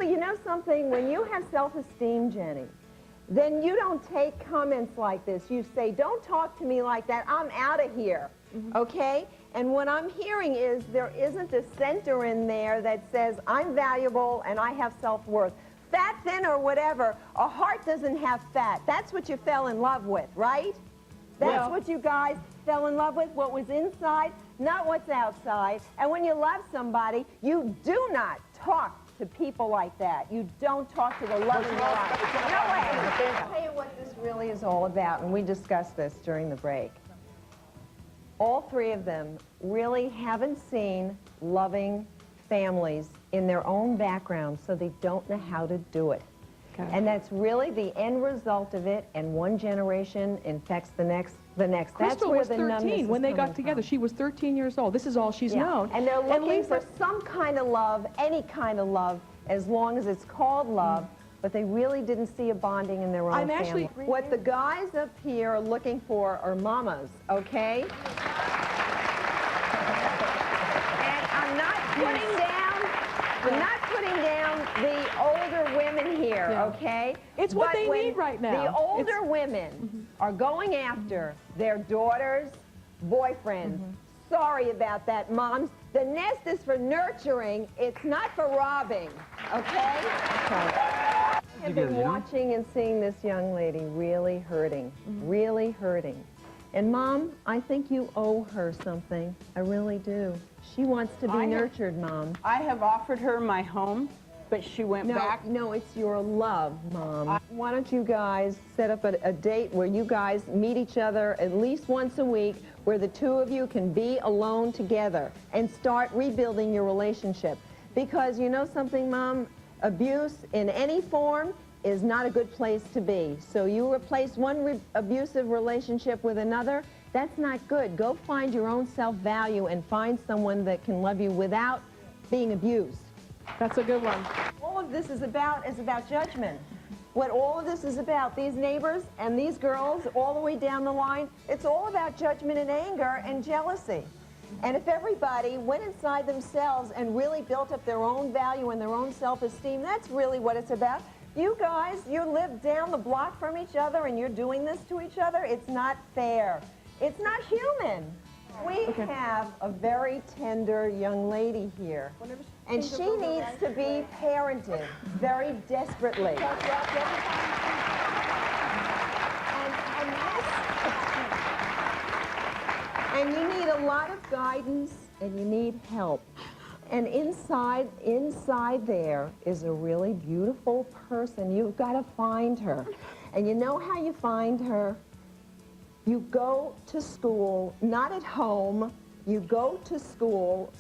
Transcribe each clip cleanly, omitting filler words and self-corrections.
really, you know something, when you have self-esteem, Jenny, then you don't take comments like this. You say, don't talk to me like that, I'm out of here, okay? And what I'm hearing is there isn't a center in there that says, I'm valuable and I have self-worth. Fat, thin, or whatever, a heart doesn't have fat. That's what you fell in love with, right? That's what you guys fell in love with, what was inside, not what's outside. And when you love somebody, you do not talk to people like that. You don't talk to the love of your life. No way. I'll tell you what this really is all about, and we discussed this during the break. All three of them really haven't seen loving families in their own background, so they don't know how to do it. Okay. And that's really the end result of it, and one generation infects the next. Crystal was 13 when they got together. She was 13 years old. This is all she's known. And they're looking for some kind of love, any kind of love, as long as it's called love, but they really didn't see a bonding in their own family. What the guys up here are looking for are mamas, okay? And I'm not putting down the older women here, okay? It's what they need right now. The older women are going after their daughters, boyfriends. Sorry about that, moms. The nest is for nurturing. It's not for robbing, okay? I've been watching and seeing this young lady really hurting, really hurting. And, Mom, I think you owe her something. I really do. She wants to be nurtured, Mom. I have offered her my home, but she went back. No, it's your love, Mom. Why don't you guys set up a date where you guys meet each other at least once a week, where the two of you can be alone together and start rebuilding your relationship. Because you know something, Mom? Abuse in any form is not a good place to be. So you replace one abusive relationship with another, that's not good. Go find your own self-value and find someone that can love you without being abused. That's a good one. All of this is about judgment. What all of this is about, these neighbors and these girls all the way down the line, it's all about judgment and anger and jealousy. And if everybody went inside themselves and really built up their own value and their own self-esteem, that's really what it's about. You guys, you live down the block from each other and you're doing this to each other. It's not fair. It's not human. We have a very tender young lady here, and she needs to be parented very desperately. And you need a lot of guidance, and you need help. And inside there is a really beautiful person. You've got to find her. And you know how you find her? You go to school, not at home. You go to school.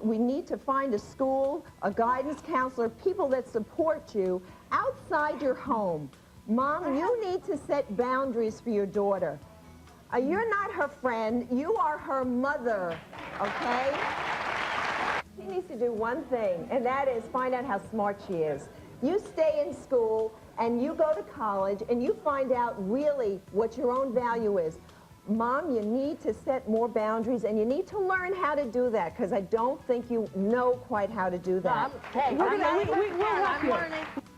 We need to find a school, a guidance counselor, people that support you outside your home. Mom, you need to set boundaries for your daughter. You're not her friend. You are her mother, okay? She needs to do one thing, and that is find out how smart she is. You stay in school, and you go to college, and you find out really what your own value is. Mom, you need to set more boundaries, and you need to learn how to do that, because I don't think you know quite how to do that. I'm learning.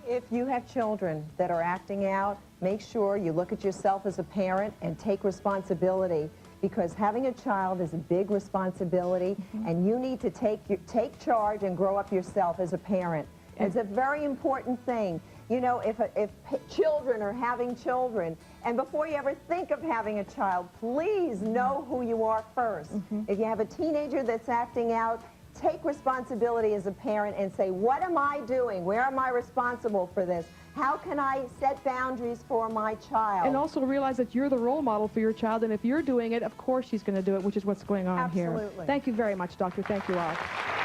If you have children that are acting out, make sure you look at yourself as a parent and take responsibility, because having a child is a big responsibility, and you need to take charge and grow up yourself as a parent. It's a very important thing. You know, if children are having children, and before you ever think of having a child, please know who you are first. If you have a teenager that's acting out, take responsibility as a parent and say, what am I doing? Where am I responsible for this? How can I set boundaries for my child? And also realize that you're the role model for your child, and if you're doing it, of course she's going to do it, which is what's going on here. Absolutely. Thank you very much, Doctor. Thank you all.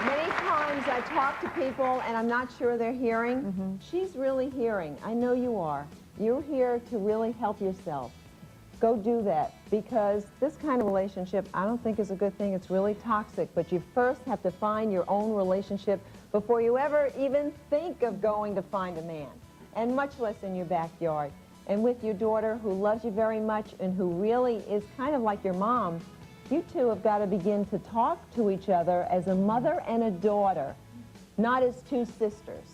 Many times I talk to people, and I'm not sure they're hearing. She's really hearing. I know you are. You're here to really help yourself. Go do that, because this kind of relationship I don't think is a good thing. It's really toxic, but you first have to find your own relationship before you ever even think of going to find a man, and much less in your backyard. And with your daughter, who loves you very much and who really is kind of like your mom, you two have got to begin to talk to each other as a mother and a daughter, not as two sisters.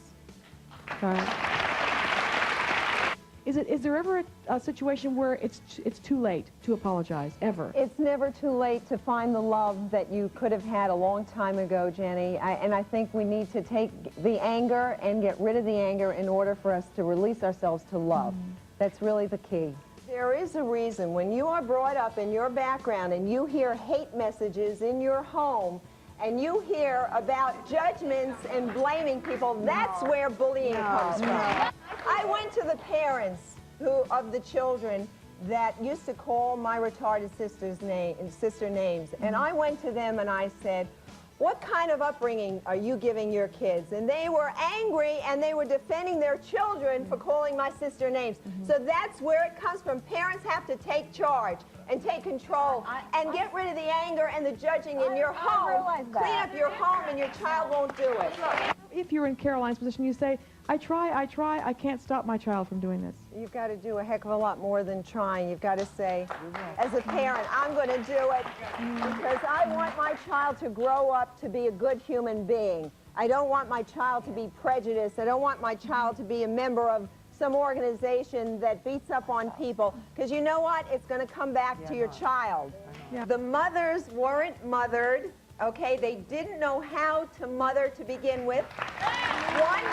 Is there ever a situation where it's too late to apologize, ever? It's never too late to find the love that you could have had a long time ago, Jenny. And I think we need to take the anger and get rid of the anger in order for us to release ourselves to love. That's really the key. There is a reason when you are brought up in your background and you hear hate messages in your home and you hear about judgments and blaming people, that's where bullying comes from. I went to the parents of the children that used to call my retarded sister names, and I went to them and I said, what kind of upbringing are you giving your kids? And they were angry and they were defending their children for calling my sister names. So that's where it comes from. Parents have to take charge and take control and get rid of the anger and the judging in your home. Clean up your home and your child won't do it. If you're in Caroline's position, you say, I try, I can't stop my child from doing this. You've got to do a heck of a lot more than trying. You've got to say, as a parent, I'm going to do it because I want my child to grow up to be a good human being. I don't want my child to be prejudiced. I don't want my child to be a member of some organization that beats up on people, because you know what? It's going to come back to your child. The mothers weren't mothered. Okay, they didn't know how to mother to begin with. One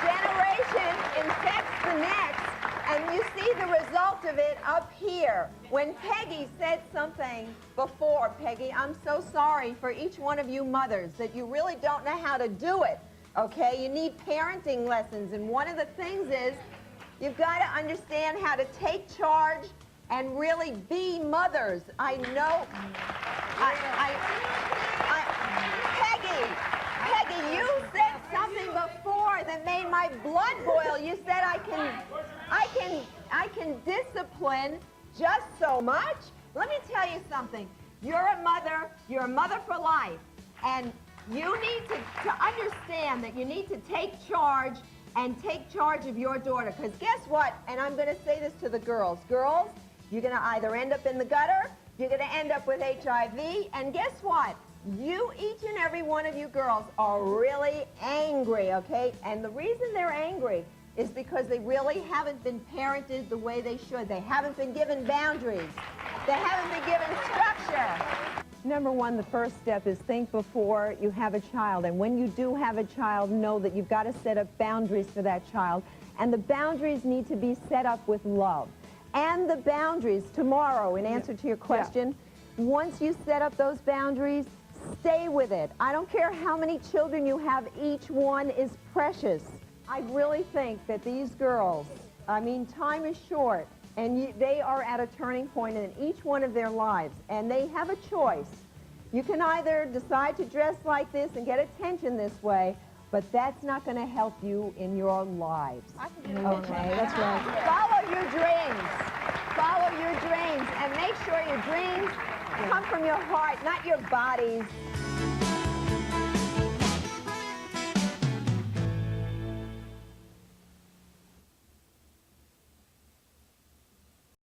generation infects the next, and you see the result of it up here. When Peggy said something before, Peggy, I'm so sorry for each one of you mothers that you really don't know how to do it. Okay, you need parenting lessons, and one of the things is you've got to understand how to take charge and really be mothers. I know, Peggy, you said something before that made my blood boil. You said I can discipline just so much. Let me tell you something. You're a mother for life, and you need to understand that you need to take charge and take charge of your daughter. Because guess what? And I'm going to say this to the girls. Girls, you're going to either end up in the gutter, you're going to end up with HIV, and guess what? You, each and every one of you girls, are really angry, okay? And the reason they're angry is because they really haven't been parented the way they should. They haven't been given boundaries. They haven't been given structure. Number one, the first step is think before you have a child. And when you do have a child, know that you've got to set up boundaries for that child. And the boundaries need to be set up with love. And the boundaries, tomorrow, in answer to your question, once you set up those boundaries, stay with it. I don't care how many children you have, each one is precious. I really think that these girls, I mean, time is short, and they are at a turning point in each one of their lives, and they have a choice. You can either decide to dress like this and get attention this way, but that's not going to help you in your lives. Okay, that's right. Follow your dreams. Follow your dreams, and make sure your dreams come from your heart, not your bodies.